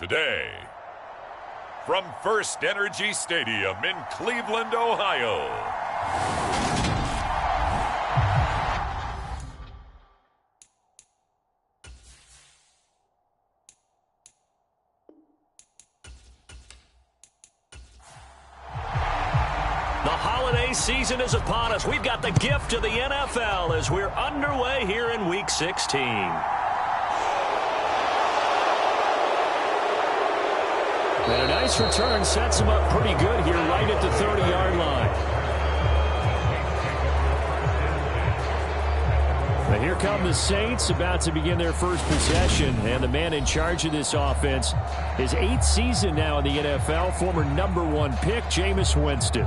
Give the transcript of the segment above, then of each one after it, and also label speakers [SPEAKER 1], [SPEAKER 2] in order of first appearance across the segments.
[SPEAKER 1] Today, from First Energy Stadium in Cleveland, Ohio.
[SPEAKER 2] The holiday season is upon us. We've got the gift of the NFL as we're underway here in Week 16. And a nice return sets him up pretty good here right at the 30-yard line. But here come the Saints about to begin their first possession. And the man in charge of this offense, his 8th season now in the NFL, former #1 pick, Jameis Winston.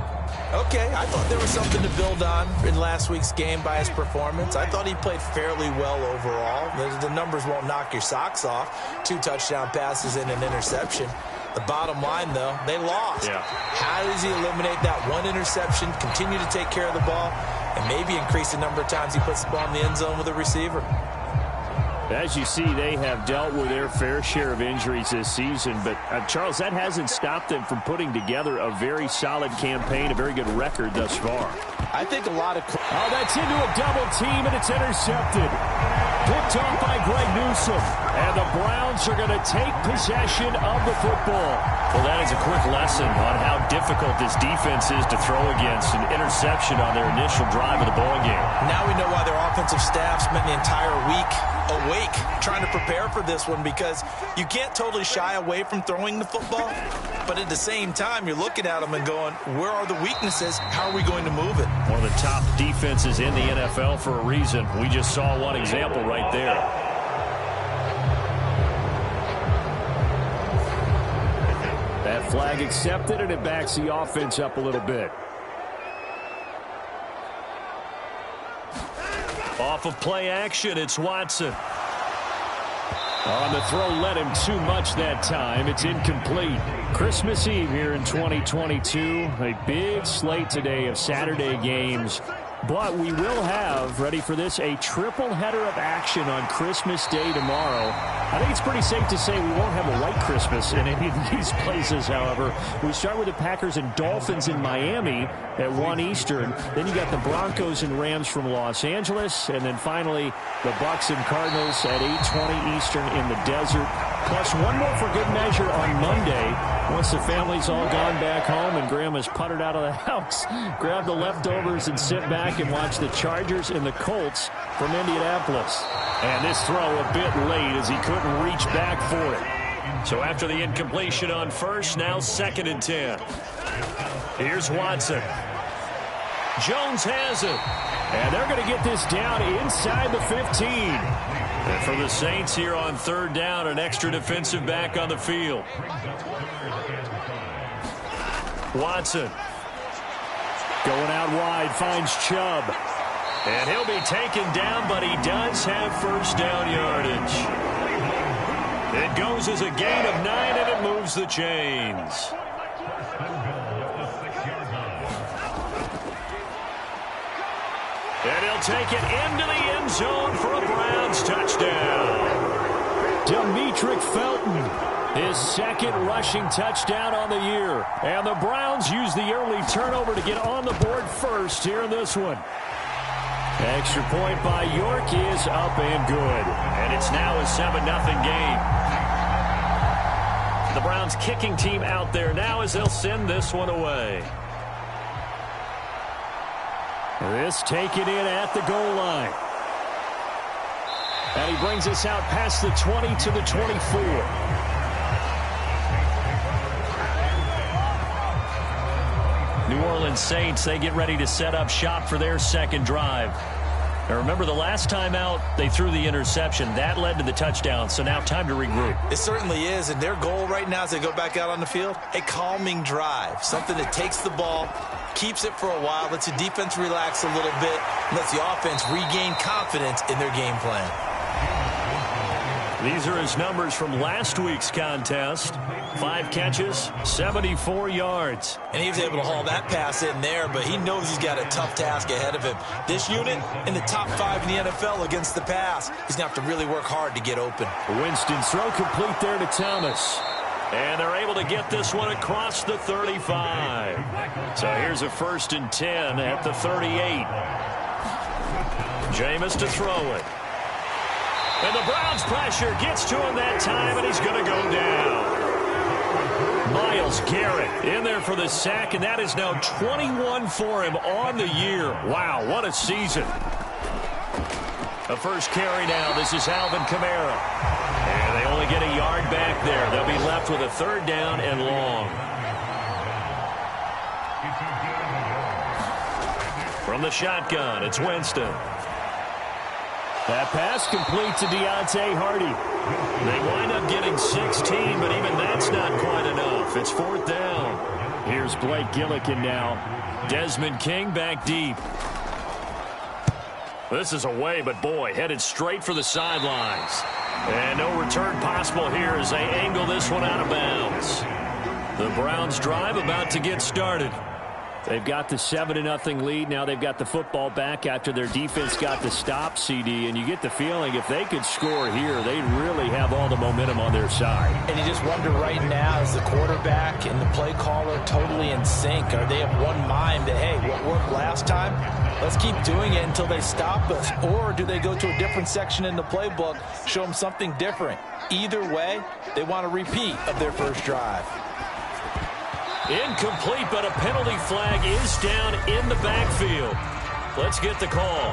[SPEAKER 3] Okay, I thought there was something to build on in last week's game by his performance. I thought he played fairly well overall. The numbers won't knock your socks off. 2 touchdown passes and an interception. The bottom line, though, they lost.
[SPEAKER 2] Yeah.
[SPEAKER 3] How does he eliminate that 1 interception, continue to take care of the ball, and maybe increase the number of times he puts the ball in the end zone with a receiver?
[SPEAKER 2] As you see, they have dealt with their fair share of injuries this season. But, Charles, that hasn't stopped them from putting together a very solid campaign, a very good record thus far.
[SPEAKER 3] I think a lot of...
[SPEAKER 2] Oh, that's into a double team, and it's intercepted. Picked off by Greg Newsome. And the Browns are going to take possession of the football. Well, that is a quick lesson on how difficult this defense is to throw against an interception on their initial drive of the ballgame.
[SPEAKER 3] Now we know why their offensive staff spent the entire week awake trying to prepare for this one, because you can't totally shy away from throwing the football, but at the same time you're looking at them and going, where are the weaknesses? How are we going to move it?
[SPEAKER 2] One of the top defenses in the NFL for a reason. We just saw one example right there. That flag accepted, and it backs the offense up a little bit. Off of play action, it's Watson. On the throw, led him too much that time. It's incomplete. Christmas Eve here in 2022. A big slate today of Saturday games. But we will have, ready for this, a triple header of action on Christmas Day tomorrow. I think it's pretty safe to say we won't have a white Christmas in any of these places, however. We start with the Packers and Dolphins in Miami at 1 Eastern. Then you got the Broncos and Rams from Los Angeles. And then finally, the Bucs and Cardinals at 8:20 Eastern in the desert. Plus one more for good measure on Monday. Once the family's all gone back home and Grandma's puttered out of the house, grab the leftovers and sit back and watch the Chargers and the Colts from Indianapolis. And this throw a bit late as he couldn't reach back for it. So after the incompletion on first, now 2nd and 10. Here's Watson. Jones has it. And they're going to get this down inside the 15. And for the Saints here on 3rd down, an extra defensive back on the field. Watson. Going out wide, finds Chubb. And he'll be taken down, but he does have first down yardage. It goes as a gain of 9, and it moves the chains. And he'll take it into the end zone for a Browns touchdown. Demetric Felton, his 2nd rushing touchdown on the year. And the Browns use the early turnover to get on the board first here in this one. Extra point by York is up and good. And it's now a 7-0 game. The Browns kicking team out there now as they'll send this one away. This taken in at the goal line. And he brings us out past the 20 to the 24. New Orleans Saints, they get ready to set up shop for their 2nd drive. Now remember, the last time out, they threw the interception. That led to the touchdown, so now time to regroup.
[SPEAKER 3] It certainly is, and their goal right now as they go back out on the field, a calming drive. Something that takes the ball, keeps it for a while, lets the defense relax a little bit, and lets the offense regain confidence in their game plan.
[SPEAKER 2] These are his numbers from last week's contest. 5 catches, 74 yards.
[SPEAKER 3] And he was able to haul that pass in there, but he knows he's got a tough task ahead of him. This unit in the top 5 in the NFL against the pass. He's going to have to really work hard to get open.
[SPEAKER 2] Winston's throw complete there to Thomas. And they're able to get this one across the 35. So here's a 1st and 10 at the 38. Jameis to throw it. And the Browns pressure gets to him that time, and he's going to go down. Myles Garrett in there for the sack, and that is now 21 for him on the year. Wow, what a season. The first carry now. This is Alvin Kamara. And they only get a yard back there. They'll be left with a 3rd down and long. From the shotgun, it's Winston. That pass complete to Deontay Hardy. They wind up getting 16, but even that's not quite enough. It's 4th down. Here's Blake Gillikin now. Desmond King back deep. This is away, but boy, headed straight for the sidelines. And no return possible here as they angle this one out of bounds. The Browns drive about to get started. They've got the 7-0 lead. Now they've got the football back after their defense got the stop, CD. And you get the feeling if they could score here, they'd really have all the momentum on their side.
[SPEAKER 3] And you just wonder right now, is the quarterback and the play caller totally in sync? Are they of one mind that, hey, what worked last time, let's keep doing it until they stop us? Or do they go to a different section in the playbook, show them something different? Either way, they want a repeat of their first drive.
[SPEAKER 2] Incomplete, but a penalty flag is down in the backfield. Let's get the call.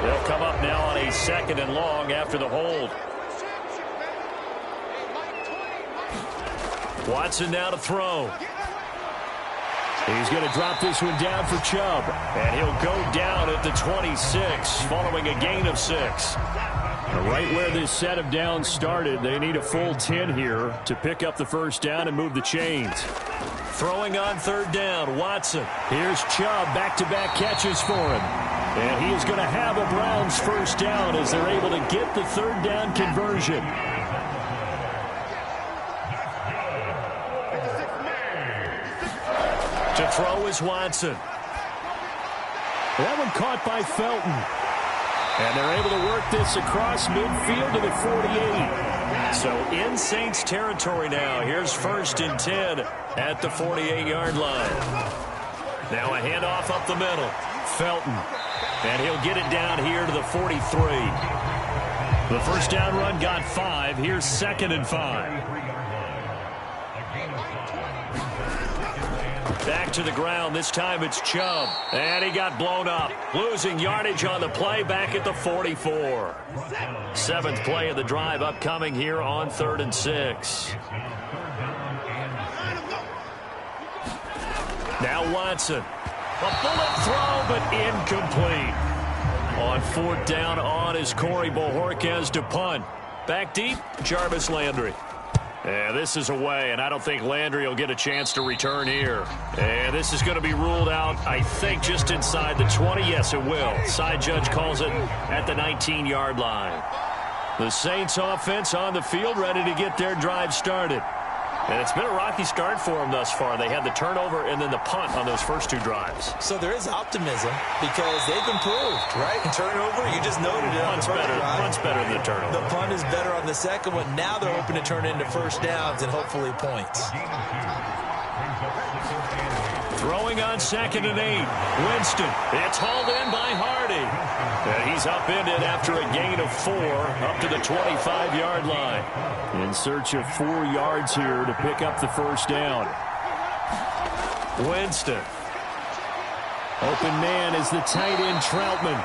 [SPEAKER 2] They'll come up now on a 2nd and long after the hold. Watson now to throw. He's going to drop this one down for Chubb. And he'll go down at the 26 following a gain of 6. Right where this set of downs started, they need a full 10 here to pick up the 1st down and move the chains. Throwing on 3rd down, Watson. Here's Chubb, back-to-back catches for him. And he is going to have a Browns 1st down as they're able to get the 3rd down conversion. To throw is Watson. That one caught by Felton. And they're able to work this across midfield to the 48. So in Saints territory now. Here's 1st and 10 at the 48-yard line. Now a handoff up the middle. Felton. And he'll get it down here to the 43. The 1st down run got 5. Here's 2nd and 5. Back to the ground. This time it's Chubb. And he got blown up. Losing yardage on the play back at the 44. 7th play of the drive upcoming here on 3rd and 6. Now Watson. A bullet throw, but incomplete. On 4th down on is Corey Bojorquez to punt. Back deep, Jarvis Landry. And this is away, and I don't think Landry will get a chance to return here. And this is going to be ruled out, I think, just inside the 20. Yes, it will. Side judge calls it at the 19-yard line. The Saints offense on the field, ready to get their drive started. And it's been a rocky start for them thus far. They had the turnover and then the punt on those first 2 drives.
[SPEAKER 3] So there is optimism because they've improved, right? Turnover, you just noted it on the first drive.
[SPEAKER 2] Punt's better than the turnover.
[SPEAKER 3] The punt is better on the second one. Now they're hoping to turn into 1st downs and hopefully points.
[SPEAKER 2] Throwing on 2nd and 8. Winston. It's hauled in by Hardy. And he's upended after a gain of 4 up to the 25-yard line. In search of 4 yards here to pick up the 1st down. Winston. Open man is the tight end Troutman.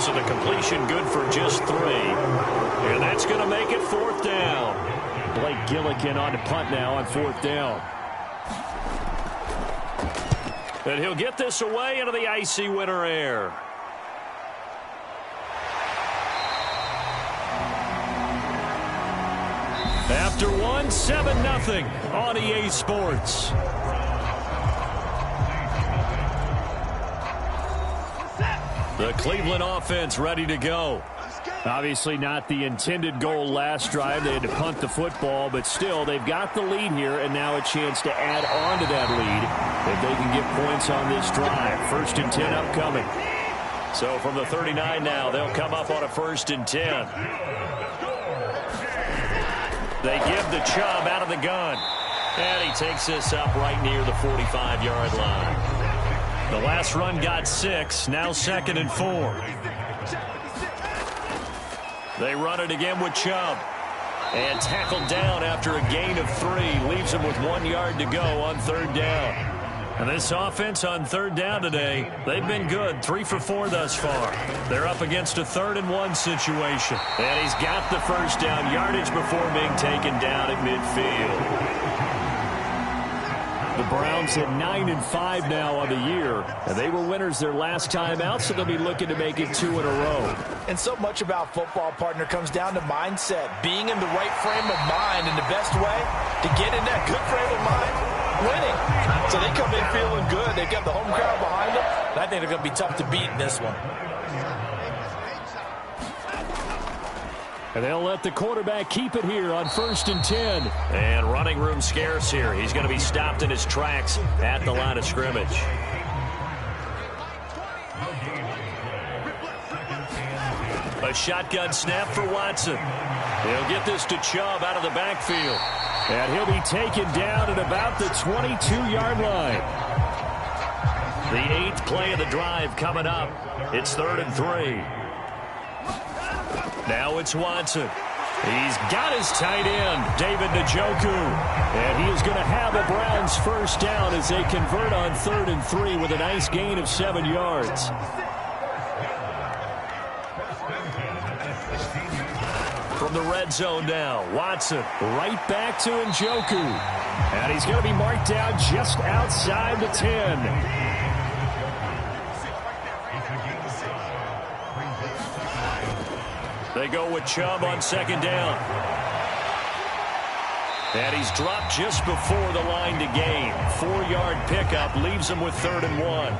[SPEAKER 2] So the completion good for just 3. And that's going to make it 4th down. Blake Gillikin on to punt now on 4th down. And he'll get this away into the icy winter air. After 1, 7-0 on EA Sports. The Cleveland offense ready to go. Obviously not the intended goal last drive. They had to punt the football, but still they've got the lead here and now a chance to add on to that lead if they can get points on this drive. 1st and 10 upcoming. So from the 39 now, they'll come up on a 1st and 10. They give the Chubb out of the gun. And he takes this up right near the 45-yard line. The last run got 6, now 2nd and 4. They run it again with Chubb. And tackled down after a gain of 3. Leaves him with 1 yard to go on 3rd down. And this offense on 3rd down today, they've been good. 3 for 4 thus far. They're up against a 3rd and 1 situation. And he's got the 1st down yardage before being taken down at midfield. The Browns at 9-5 now on the year. And they were winners their last time out, so they'll be looking to make it 2 in a row.
[SPEAKER 3] And so much about football, partner, comes down to mindset. Being in the right frame of mind, and the best way to get in that good frame of mind, winning. So they come in feeling good. They've got the home crowd behind them. And I think they're going to be tough to beat in this one.
[SPEAKER 2] And they'll let the quarterback keep it here on 1st and 10. And running room scarce here. He's going to be stopped in his tracks at the line of scrimmage. A shotgun snap for Watson. He'll get this to Chubb out of the backfield. And he'll be taken down at about the 22-yard line. The 8th play of the drive coming up. It's 3rd and 3. Now it's Watson. He's got his tight end, David Njoku. And he is going to have a Browns 1st down as they convert on 3rd and 3 with a nice gain of 7 yards. From the red zone now, Watson right back to Njoku. And he's going to be marked down just outside the 10. They go with Chubb on 2nd down. And he's dropped just before the line to gain. 4-yard pickup leaves him with 3rd and 1.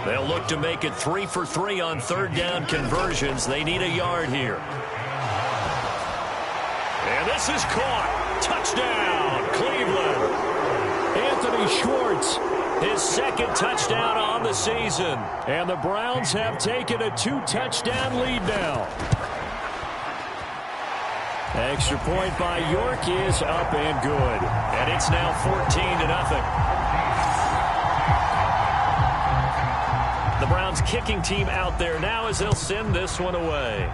[SPEAKER 2] They'll look to make it 3 for 3 on 3rd down conversions. They need a yard here. And this is caught. Touchdown, Cleveland. Anthony Schwartz, his 2nd touchdown on the season. And the Browns have taken a 2-touchdown lead now. Extra point by York is up and good. And it's now 14-0. The Browns kicking team out there now as they'll send this one away.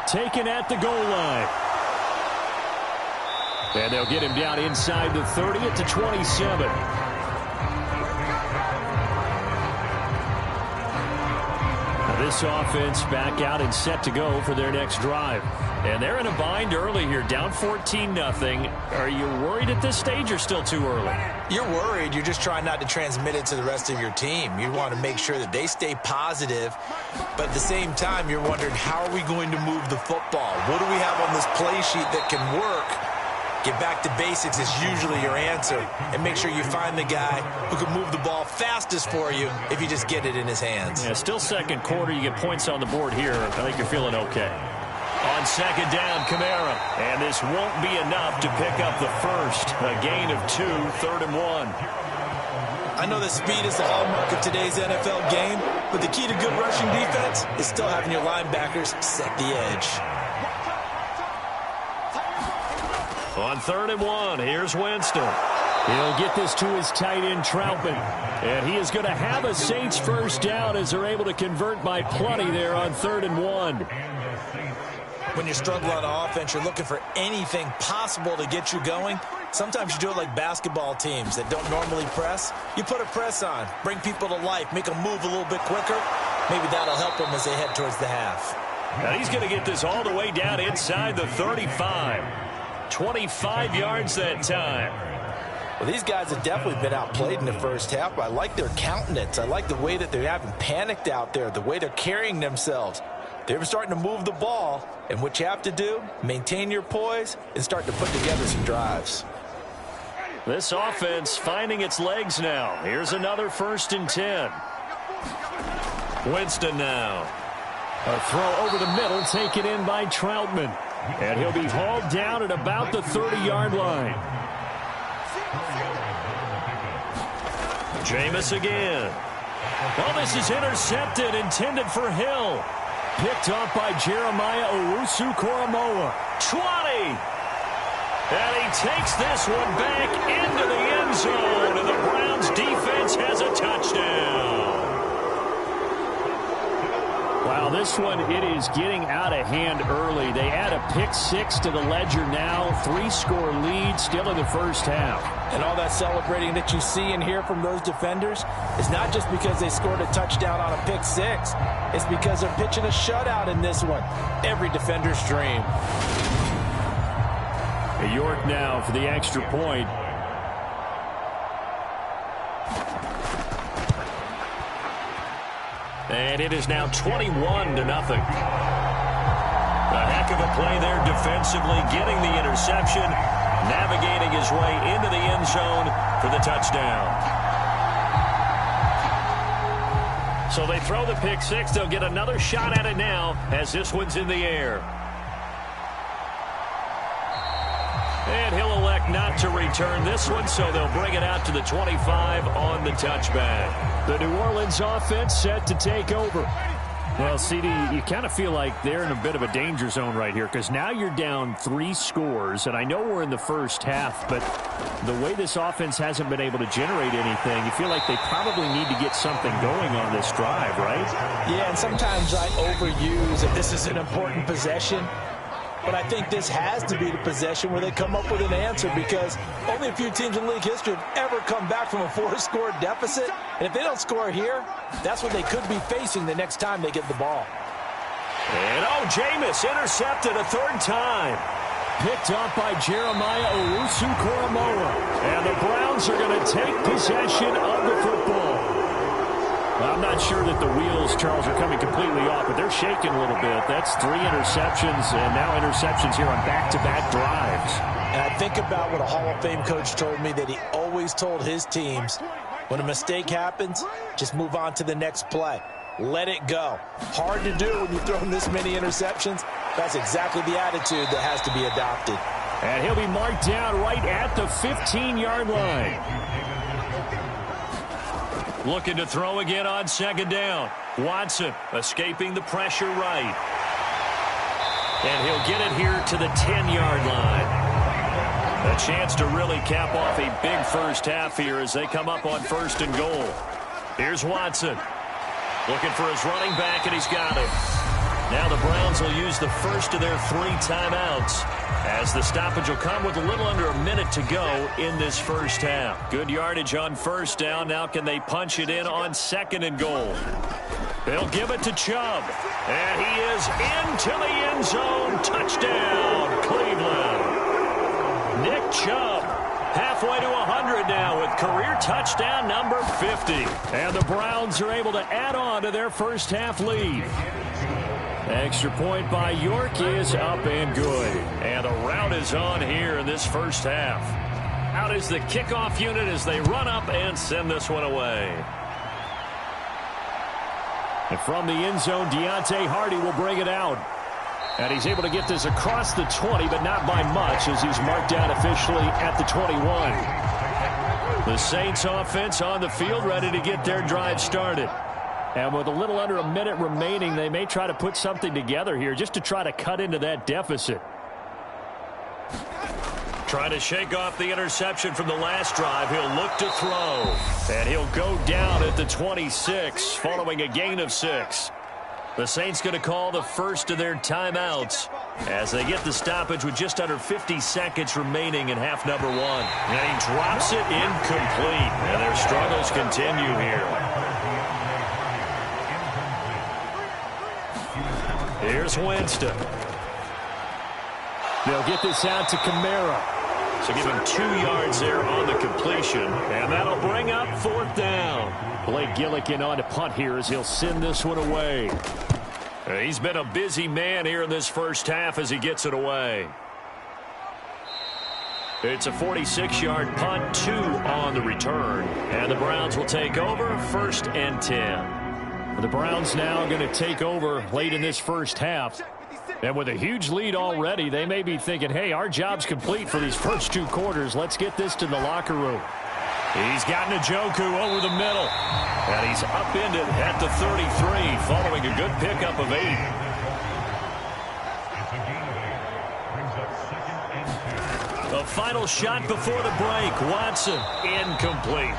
[SPEAKER 2] Taken at the goal line. And they'll get him down inside the 30 at the 27. This offense back out and set to go for their next drive. And they're in a bind early here, down 14-0. Are you worried at this stage or still too early?
[SPEAKER 3] You're worried. You're just trying not to transmit it to the rest of your team. You want to make sure that they stay positive. But at the same time, you're wondering, how are we going to move the football? What do we have on this play sheet that can work? Get back to basics is usually your answer. And make sure you find the guy who can move the ball fastest for you if you just get it in his hands.
[SPEAKER 2] Yeah, still 2nd quarter. You get points on the board here. I think you're feeling okay. On 2nd down, Kamara. And this won't be enough to pick up the 1st. A gain of 2, 3rd and 1.
[SPEAKER 3] I know that speed is the hallmark of today's NFL game, but the key to good rushing defense is still having your linebackers set the edge.
[SPEAKER 2] On 3rd and 1, here's Winston. He'll get this to his tight end, Troutman. And he is going to have a Saints 1st down as they're able to convert by plenty there on 3rd and 1.
[SPEAKER 3] When you struggle on offense, you're looking for anything possible to get you going. Sometimes you do it like basketball teams that don't normally press. You put a press on, bring people to life, make them move a little bit quicker. Maybe that'll help them as they head towards the half.
[SPEAKER 2] Now he's going to get this all the way down inside the 35. 25 yards that time.
[SPEAKER 3] Well, these guys have definitely been outplayed in the 1st half. I like their countenance. I like the way that they haven't panicked out there, the way they're carrying themselves. They're starting to move the ball, and what you have to do, maintain your poise and start to put together some drives.
[SPEAKER 2] This offense finding its legs now. Here's another 1st and 10. Winston now. A throw over the middle, taken in by Troutman. And he'll be hauled down at about the 30-yard line. Jameis again. Well, this is intercepted, intended for Hill. Picked up by Jeremiah Owusu-Koramoah. 20. And he takes this one back into the end zone, and the Browns defense has a touchdown. Wow, this one, it is getting out of hand early. They add a pick six to the ledger now. 3-score lead still in the first half.
[SPEAKER 3] And all that celebrating that you see and hear from those defenders is not just because they scored a touchdown on a pick six. It's because they're pitching a shutout in this one. Every defender's dream.
[SPEAKER 2] York now for the extra point. And it is now 21-0. A heck of a play there defensively, getting the interception, navigating his way into the end zone for the touchdown. So they throw the pick six. They'll get another shot at it now as this one's in the air. And he'll elect not to return this one, so they'll bring it out to the 25 on the touchback. The New Orleans offense set to take over. Well, CD, you kind of feel like they're in a bit of a danger zone right here because now you're down 3 scores, and I know we're in the first half, but the way this offense hasn't been able to generate anything, you feel like they probably need to get something going on this drive, right?
[SPEAKER 3] Yeah, and sometimes I overuse if this is an important possession. But I think this has to be the possession where they come up with an answer because only a few teams in league history have ever come back from a 4-score deficit. And if they don't score here, that's what they could be facing the next time they get the ball.
[SPEAKER 2] And, Jameis intercepted a third time. Picked up by Jeremiah Owusu-Koramoah. And the Browns are going to take possession of the football. I'm not sure that the wheels, Charles, are coming completely off, but they're shaking a little bit. That's 3 interceptions, and now interceptions here on back-to-back drives.
[SPEAKER 3] And I think about what a Hall of Fame coach told me that he always told his teams, when a mistake happens, just move on to the next play. Let it go. Hard to do when you've thrown this many interceptions. That's exactly the attitude that has to be adopted.
[SPEAKER 2] And he'll be marked down right at the 15-yard line. Looking to throw again on second down. Watson escaping the pressure right. And he'll get it here to the 10-yard line. A chance to really cap off a big first half here as they come up on 1st and goal. Here's Watson. Looking for his running back, and he's got it. Now the Browns will use the first of their 3 timeouts as the stoppage will come with a little under a minute to go in this first half. Good yardage on 1st down. Now can they punch it in on 2nd and goal? They'll give it to Chubb. And he is into the end zone. Touchdown, Cleveland. Nick Chubb halfway to 100 now with career touchdown number 50. And the Browns are able to add on to their first half lead. Extra point by York is up and good. And the route is on here in this first half. Out is the kickoff unit as they run up and send this one away. And from the end zone, Deontay Hardy will bring it out. And he's able to get this across the 20, but not by much as he's marked down officially at the 21. The Saints offense on the field ready to get their drive started. And with a little under a minute remaining, they may try to put something together here just to try to cut into that deficit. Trying to shake off the interception from the last drive. He'll look to throw. And he'll go down at the 26 following a gain of 6. The Saints going to call the first of their timeouts as they get the stoppage with just under 50 seconds remaining in half number 1. And he drops it incomplete. And their struggles continue here. Here's Winston. They'll get this out to Kamara. So give him 2 yards there on the completion. And that'll bring up 4th down. Blake Gillikin on to punt here as he'll send this one away. He's been a busy man here in this first half as he gets it away. It's a 46-yard punt, 2 on the return. And the Browns will take over 1st and 10. The Browns now going to take over late in this first half. And with a huge lead already, they may be thinking, hey, our job's complete for these first 2 quarters. Let's get this to the locker room. He's got Njoku over the middle. And he's upended at the 33 following a good pickup of 8. The final shot before the break. Watson, incomplete.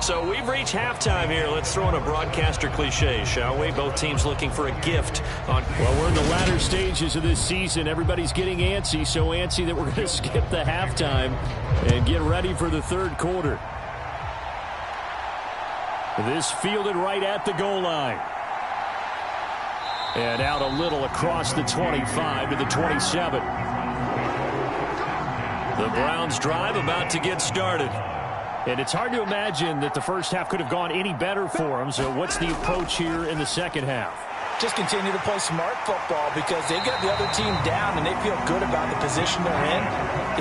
[SPEAKER 2] So we've reached halftime here. Let's throw in a broadcaster cliche, shall we? Both teams looking for a gift. Well, we're in the latter stages of this season. Everybody's getting antsy, so antsy that we're going to skip the halftime and get ready for the third quarter. This fielded right at the goal line. And out a little across the 25 to the 27. The Browns drive about to get started. And it's hard to imagine that the first half could have gone any better for them. So what's the approach here in the second half?
[SPEAKER 3] Just continue to play smart football because they get the other team down and they feel good about the position they're in.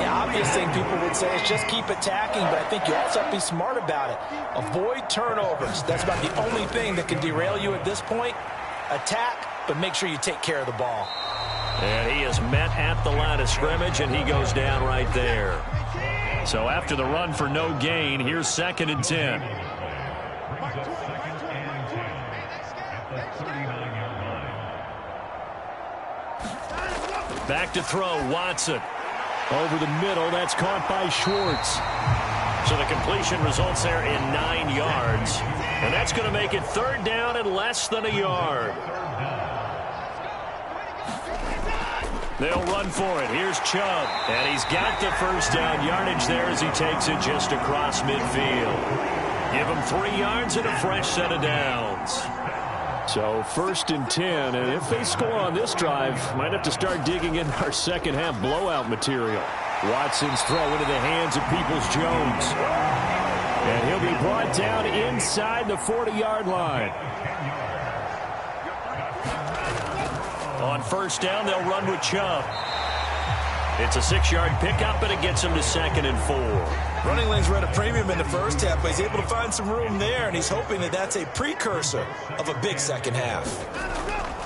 [SPEAKER 3] The obvious thing people would say is just keep attacking, but I think you also have to be smart about it. Avoid turnovers. That's about the only thing that can derail you at this point. Attack, but make sure you take care of the ball.
[SPEAKER 2] And he is met at the line of scrimmage, and he goes down right there. So after the run for no gain, here's 2nd and 10. Back to throw, Watson. Over the middle, that's caught by Schwartz. So the completion results there in 9 yards. And that's going to make it 3rd down and less than a yard. They'll run for it. Here's Chubb. And he's got the first down yardage there as he takes it just across midfield. Give him 3 yards and a fresh set of downs. So 1st and 10. And if they score on this drive, might have to start digging in our second half blowout material. Watson's throw into the hands of Peoples-Jones. And he'll be brought down inside the 40-yard line. On 1st down, they'll run with Chubb. It's a 6-yard pickup, and it gets him to 2nd and 4.
[SPEAKER 3] Running lanes were at a premium in the first half, but he's able to find some room there, and he's hoping that that's a precursor of a big second half.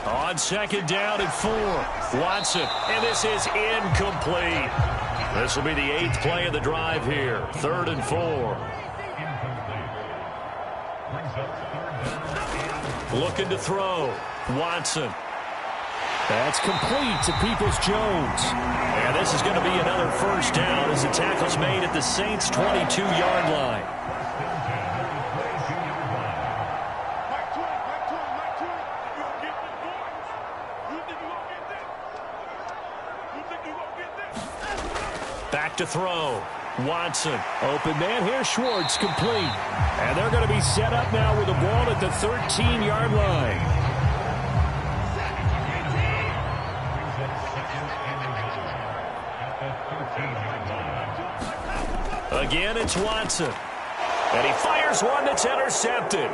[SPEAKER 2] On 2nd down and 4, Watson, and this is incomplete. This will be the 8th play of the drive here. 3rd and 4. Looking to throw. Watson. That's complete to Peoples-Jones. And this is going to be another 1st down as the tackle's made at the Saints' 22-yard line. Back to throw. Watson. Open man. Here's Schwartz. Complete. And they're going to be set up now with the ball at the 13-yard line. Again, it's Watson. And he fires one that's intercepted.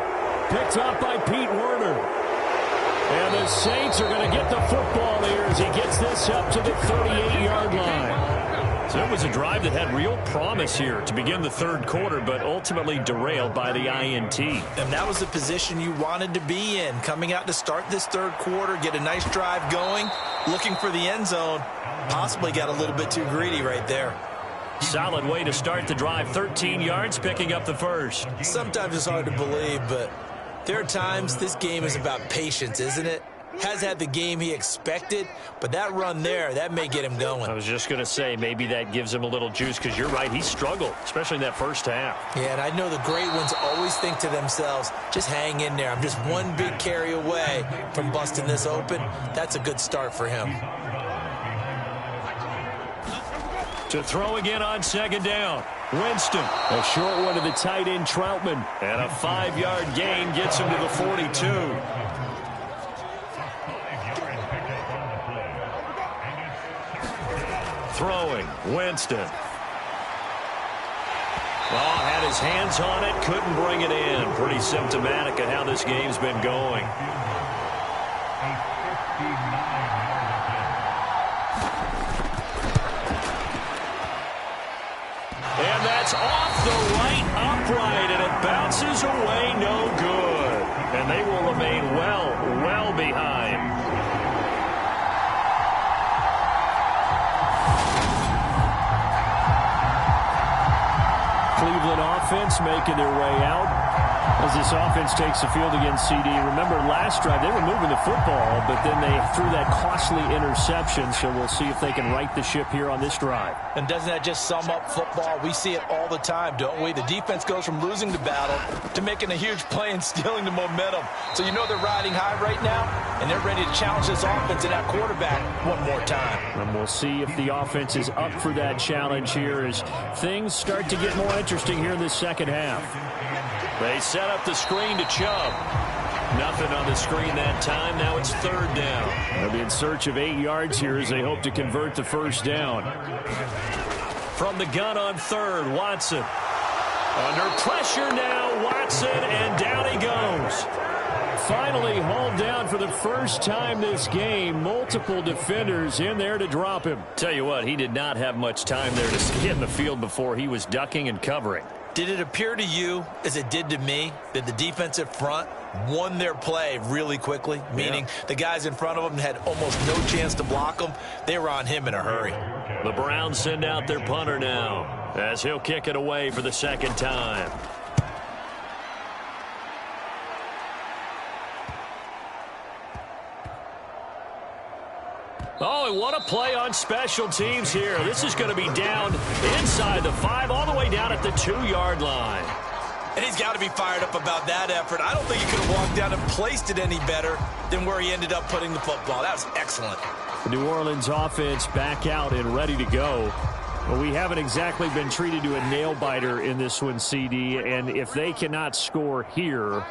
[SPEAKER 2] Picked up by Pete Werner. And the Saints are going to get the football here as he gets this up to the 38-yard line. So it was a drive that had real promise here to begin the 3rd quarter, but ultimately derailed by the INT.
[SPEAKER 3] And that was the position you wanted to be in. Coming out to start this 3rd quarter, get a nice drive going, looking for the end zone. Possibly got a little bit too greedy right there.
[SPEAKER 2] Solid way to start the drive. 13 yards, picking up the 1st.
[SPEAKER 3] Sometimes it's hard to believe, but there are times this game is about patience, isn't it? Has had the game he expected, but that run there, that may get him going.
[SPEAKER 2] I was just going to say, maybe that gives him a little juice, because you're right, he struggled, especially in that 1st half.
[SPEAKER 3] Yeah, and I know the great ones always think to themselves, just hang in there. I'm just one big carry away from busting this open. That's a good start for him.
[SPEAKER 2] To throw again on 2nd down. Winston. A short one to the tight end, Troutman. And a 5-yard gain gets him to the 42. Throwing. Winston. Oh, had his hands on it. Couldn't bring it in. Pretty symptomatic of how this game's been going. And that's off the right upright, and it bounces away no good. And they will remain well behind. offense making their way out as this offense takes the field against CD. Remember, last drive, they were moving the football, but then they threw that costly interception, so we'll see if they can right the ship here on this drive.
[SPEAKER 3] And doesn't that just sum up football? We see it all the time, don't we? The defense goes from losing the battle to making a huge play and stealing the momentum. So you know they're riding high right now, and they're ready to challenge this offense and that quarterback one more time.
[SPEAKER 2] And we'll see if the offense is up for that challenge here as things start to get more interesting here in this second half.
[SPEAKER 4] They set up the screen to Chubb. Nothing on the screen that time. Now it's third down.
[SPEAKER 2] They'll be in search of 8 yards here as they hope to convert the first down.
[SPEAKER 4] From the gun on third, Watson. Under pressure now, Watson, and down he goes.
[SPEAKER 2] Finally hauled down for the first time this game. Multiple defenders in there to drop him.
[SPEAKER 4] Tell you what, he did not have much time there to get in the field before he was ducking and covering.
[SPEAKER 3] Did it appear to you, as it did to me, that the defensive front won their play really quickly? Meaning the guys in front of them had almost no chance to block them. They were on him in a hurry.
[SPEAKER 4] The Browns send out their punter now as he'll kick it away for the second time. Oh, and what a play on special teams here. This is going to be down inside the 5, all the way down at the 2-yard line.
[SPEAKER 3] And he's got to be fired up about that effort. I don't think he could have walked down and placed it any better than where he ended up putting the football. That was excellent.
[SPEAKER 2] The New Orleans offense back out and ready to go. Well, we haven't exactly been treated to a nail-biter in this one, CD, and if they cannot score here,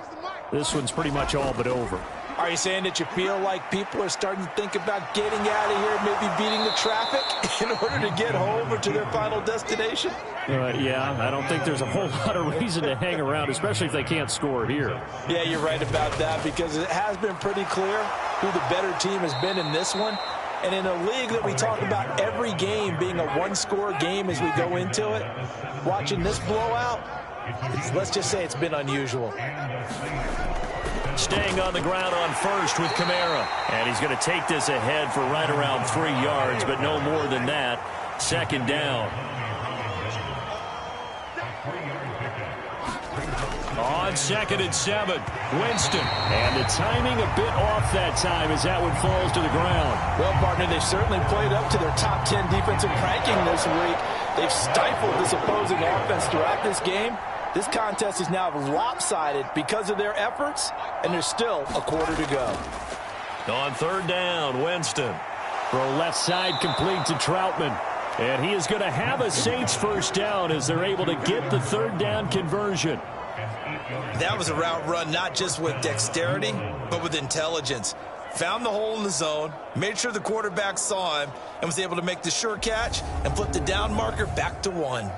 [SPEAKER 2] this one's pretty much all but over.
[SPEAKER 3] Are you saying that you feel like people are starting to think about getting out of here, maybe beating the traffic in order to get home or to their final destination?
[SPEAKER 2] Yeah, I don't think there's a whole lot of reason to hang around, especially if they can't score here.
[SPEAKER 3] Yeah, you're right about that because it has been pretty clear who the better team has been in this one. And in a league that we talk about every game being a one-score game as we go into it, watching this blowout, let's just say it's been unusual.
[SPEAKER 4] Staying on the ground on first with Kamara. And he's going to take this ahead for right around 3 yards, but no more than that. Second down.
[SPEAKER 2] On 2nd and 7, Winston. And the timing a bit off that time as that one falls to the ground.
[SPEAKER 3] Well, partner, they've certainly played up to their top 10 defensive ranking this week. They've stifled this opposing offense throughout this game. This contest is now lopsided because of their efforts, and there's still a quarter to go.
[SPEAKER 4] On third down, Winston.
[SPEAKER 2] Throw left side complete to Troutman. And he is going to have a Saints first down as they're able to get the third down conversion.
[SPEAKER 3] That was a route run not just with dexterity, but with intelligence. Found the hole in the zone, made sure the quarterback saw him, and was able to make the sure catch and flip the down marker back to 1.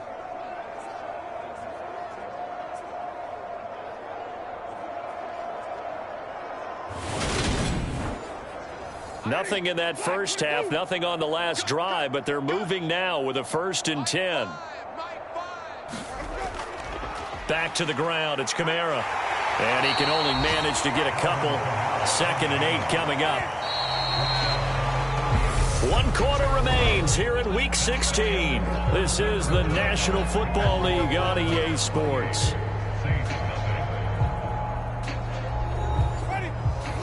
[SPEAKER 4] Nothing in that first half, nothing on the last drive, but they're moving now with a 1st and 10. Back to the ground, it's Kamara. And he can only manage to get a couple. 2nd and 8 coming up. 1 quarter remains here in Week 16. This is the National Football League on EA Sports.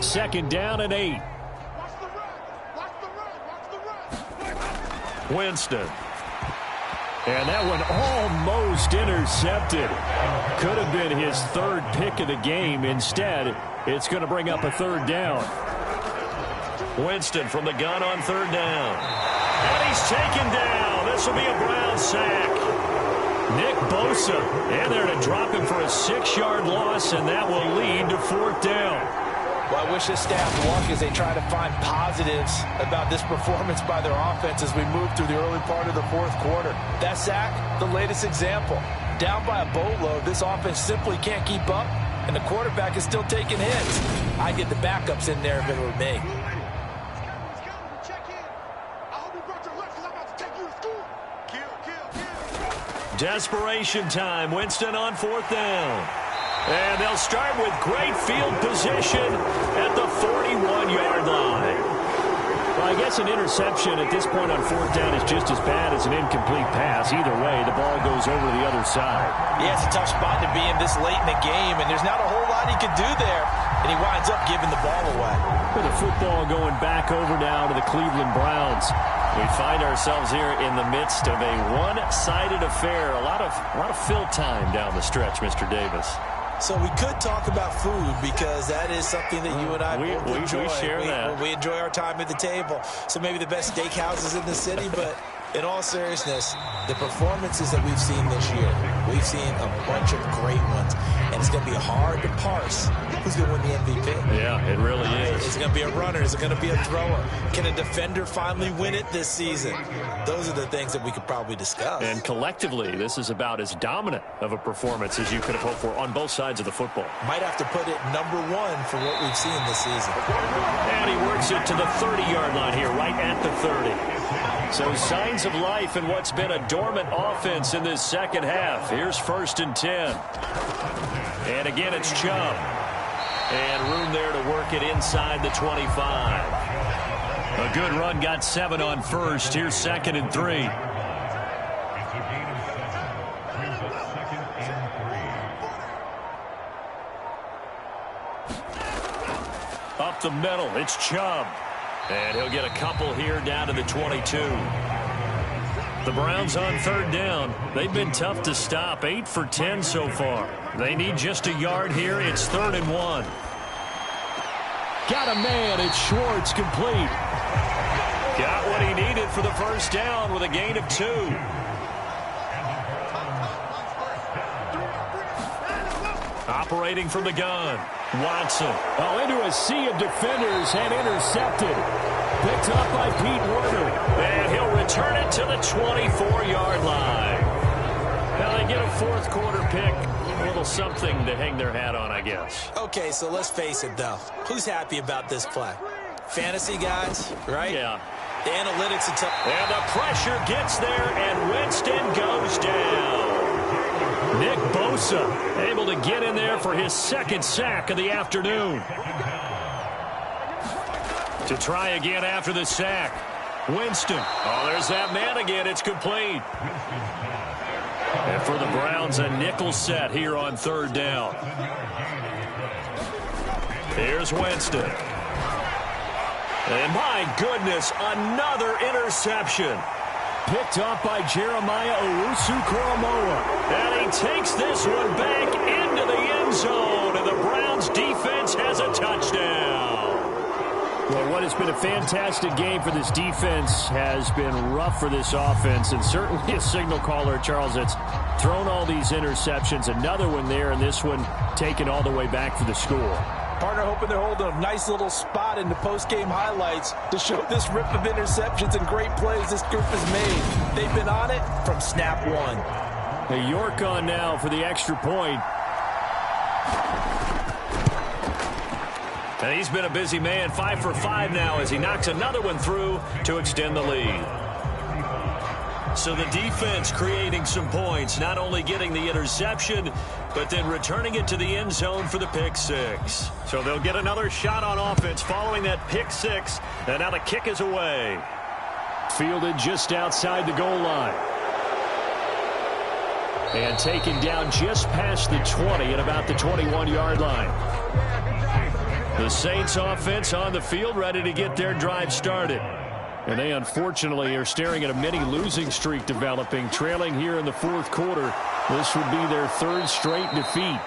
[SPEAKER 2] 2nd down and 8.
[SPEAKER 4] Winston.
[SPEAKER 2] And that one almost intercepted. Could have been his 3rd pick of the game. Instead, it's going to bring up a 3rd down.
[SPEAKER 4] Winston from the gun on 3rd down. And he's taken down. This will be a Brown sack.
[SPEAKER 2] Nick Bosa in there to drop him for a 6-yard loss, and that will lead to 4th down.
[SPEAKER 3] Well, I wish this staff luck as they try to find positives about this performance by their offense as we move through the early part of the 4th quarter. That sack, the latest example. Down by a boatload, this offense simply can't keep up, and the quarterback is still taking hits. I'd get the backups in there if it were me.
[SPEAKER 4] Desperation time. Winston on 4th down. And they'll start with great field position at the 41-yard line.
[SPEAKER 2] Well, I guess an interception at this point on fourth down is just as bad as an incomplete pass. Either way, the ball goes over to the other side.
[SPEAKER 3] Yeah, it's a tough spot to be in this late in the game, and there's not a whole lot he could do there, and he winds up giving the ball away.
[SPEAKER 2] With the football going back over now to the Cleveland Browns.
[SPEAKER 4] We find ourselves here in the midst of a one-sided affair. A lot of fill time down the stretch, Mr. Davis.
[SPEAKER 3] So we could talk about food because that is something that you and I both enjoy.
[SPEAKER 4] We share that.
[SPEAKER 3] We enjoy our time at the table. So maybe the best steakhouses in the city, but in all seriousness, the performances that we've seen this year, we've seen a bunch of great ones, and it's going to be hard to parse who's going to win the MVP.
[SPEAKER 4] Yeah, it really is.
[SPEAKER 3] Is it going to be a runner? Is it going to be a thrower? Can a defender finally win it this season? Those are the things that we could probably discuss.
[SPEAKER 4] And collectively, this is about as dominant of a performance as you could have hoped for on both sides of the football.
[SPEAKER 3] Might have to put it number one for what we've seen this season.
[SPEAKER 2] And he works it to the 30-yard line here, right at the 30. So signs of life in what's been a dormant offense in this second half. Here's 1st and 10. And again, it's Chubb. And room there to work it inside the 25. A good run, got 7 on first. Here's 2nd and 3. Up the middle, it's Chubb. And he'll get a couple here down to the 22. The Browns on 3rd down. They've been tough to stop. 8 for 10 so far. They need just a yard here. It's 3rd and 1. Got a man. It's Schwartz, complete. Got what he needed for the first down with a gain of 2. Operating from the gun. Watson. Oh, into a sea of defenders and intercepted. Picked up by Pete Werner. And he'll return it to the 24-yard line. Now they get a fourth quarter pick. A little something to hang their hat on, I guess.
[SPEAKER 3] Okay, so let's face it, though. Who's happy about this play? Fantasy guys, right?
[SPEAKER 2] Yeah.
[SPEAKER 3] The analytics are tough.
[SPEAKER 2] And the pressure gets there, and Winston goes down. Nick Bosa able to get in there for his 2nd sack of the afternoon. To try again after the sack. Winston. Oh, there's that man again. It's complete. And for the Browns, a nickel set here on 3rd down. Here's Winston. And my goodness, another interception. Picked up by Jeremiah Owusu-Koramoah. And he takes this one back into the end zone. And the Browns defense has a touchdown. Well, what has been a fantastic game for this defense has been rough for this offense. And certainly a signal caller, Charles, that's thrown all these interceptions. Another one there, and this one taken all the way back for the score.
[SPEAKER 3] Partner hoping they're holding a nice little spot in the post-game highlights to show this rip of interceptions and great plays this group has made. They've been on it from snap one.
[SPEAKER 2] A York on now for the extra point. And he's been a busy man, 5 for 5 now as he knocks another one through to extend the lead. So the defense creating some points, not only getting the interception, but then returning it to the end zone for the pick 6. So they'll get another shot on offense following that pick 6, and now the kick is away. Fielded just outside the goal line. And taken down just past the 20 at about the 21-yard line. The Saints offense on the field ready to get their drive started. And they unfortunately are staring at a mini losing streak developing, trailing here in the fourth quarter. This would be their 3rd straight defeat.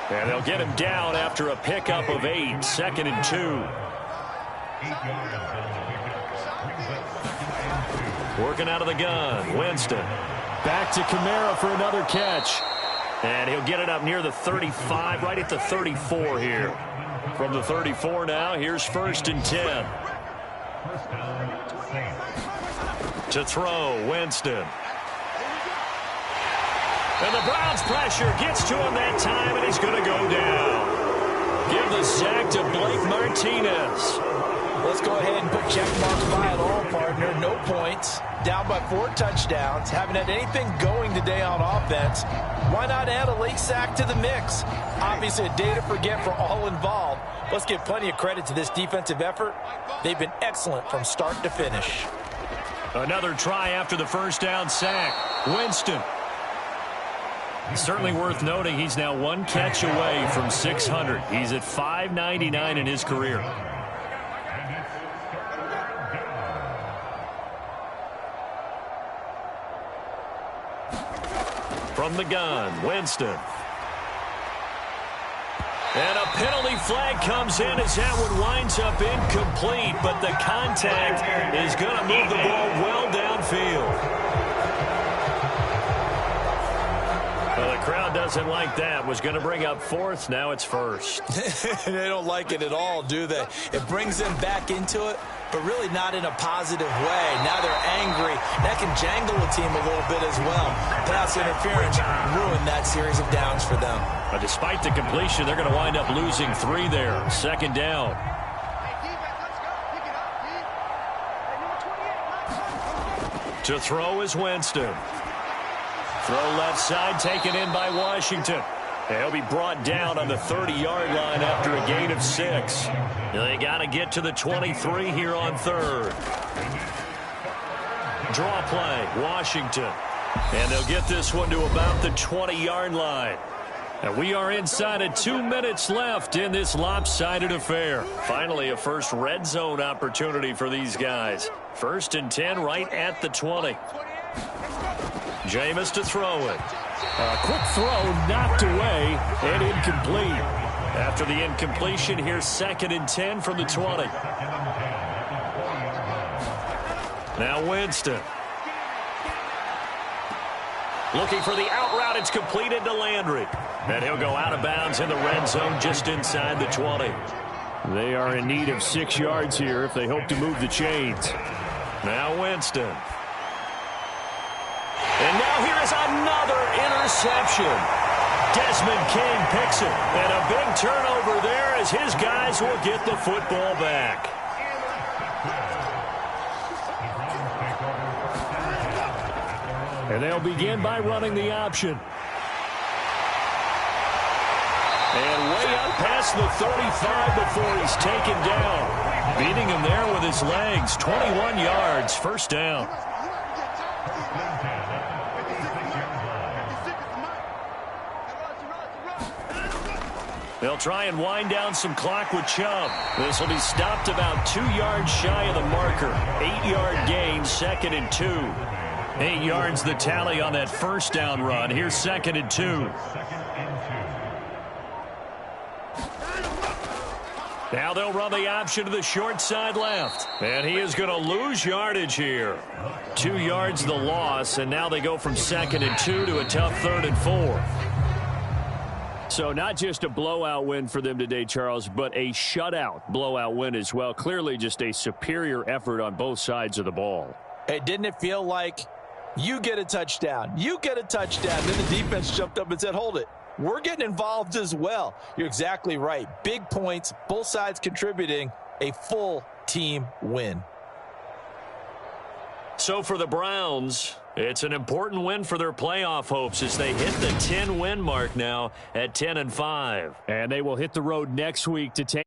[SPEAKER 2] And they'll get him down after a pickup of 8, 2nd and 2. Working out of the gun, Winston. Back to Kamara for another catch. And he'll get it up near the 35, right at the 34 here. From the 34 now, here's 1st and 10. To throw, Winston. And the Browns pressure gets to him that time, and he's going to go down. Give the sack to Blake Martinez.
[SPEAKER 3] Well, let's go ahead and put check marks by it all, partner. No points. Down by 4 touchdowns. Haven't had anything going today on offense. Why not add a late sack to the mix? Obviously a day to forget for all involved. Let's give plenty of credit to this defensive effort. They've been excellent from start to finish.
[SPEAKER 2] Another try after the first down sack. Winston. Certainly worth noting he's now 1 catch away from 600. He's at 599 in his career. From the gun, Winston. And a penalty flag comes in as that one winds up incomplete, but the contact is going to move the ball well downfield. Well, the crowd doesn't like that. Was going to bring up 4th. Now it's 1st.
[SPEAKER 3] They don't like it at all, do they? It brings them back into it, but really not in a positive way. Now they're angry. That can jangle the team a little bit as well. Pass interference ruined that series of downs for them.
[SPEAKER 2] But despite the completion, they're going to wind up losing 3 there. 2nd down. To throw is Winston. Throw left side, taken in by Washington. He'll be brought down on the 30-yard line after a gain of 6. They got to get to the 23 here on 3rd. Draw play, Washington. And they'll get this one to about the 20-yard line. And we are inside of 2 minutes left in this lopsided affair. Finally, a first red zone opportunity for these guys. 1st and 10 right at the 20. Jameis to throw it. A quick throw knocked away and incomplete. After the incompletion, here's 2nd and 10 from the 20. Now Winston. Looking for the out route. It's completed to Landry. And he'll go out of bounds in the red zone just inside the 20. They are in need of 6 yards here if they hope to move the chains. Now Winston. And now here is another interception. Desmond King picks it. And a big turnover there as his guys will get the football back. And they'll begin by running the option. And way up past the 35 before he's taken down. Beating him there with his legs. 21 yards, 1st down. They'll try and wind down some clock with Chubb. This will be stopped about 2 yards shy of the marker. 8-yard gain, 2nd and 2. 8 yards the tally on that 1st down run. Here's 2nd and 2. Now they'll run the option to the short side left. And he is going to lose yardage here. 2 yards the loss, and now they go from 2nd and 2 to a tough 3rd and 4. So not just a blowout win for them today, Charles, but a shutout blowout win as well. Clearly just a superior effort on both sides of the ball.
[SPEAKER 3] Hey, didn't it feel like you get a touchdown, you get a touchdown, then the defense jumped up and said, hold it. We're getting involved as well. You're exactly right. Big points, both sides contributing, a full team win.
[SPEAKER 2] So for the Browns, it's an important win for their playoff hopes as they hit the 10-win mark now at 10-5. And they will hit the road next week to take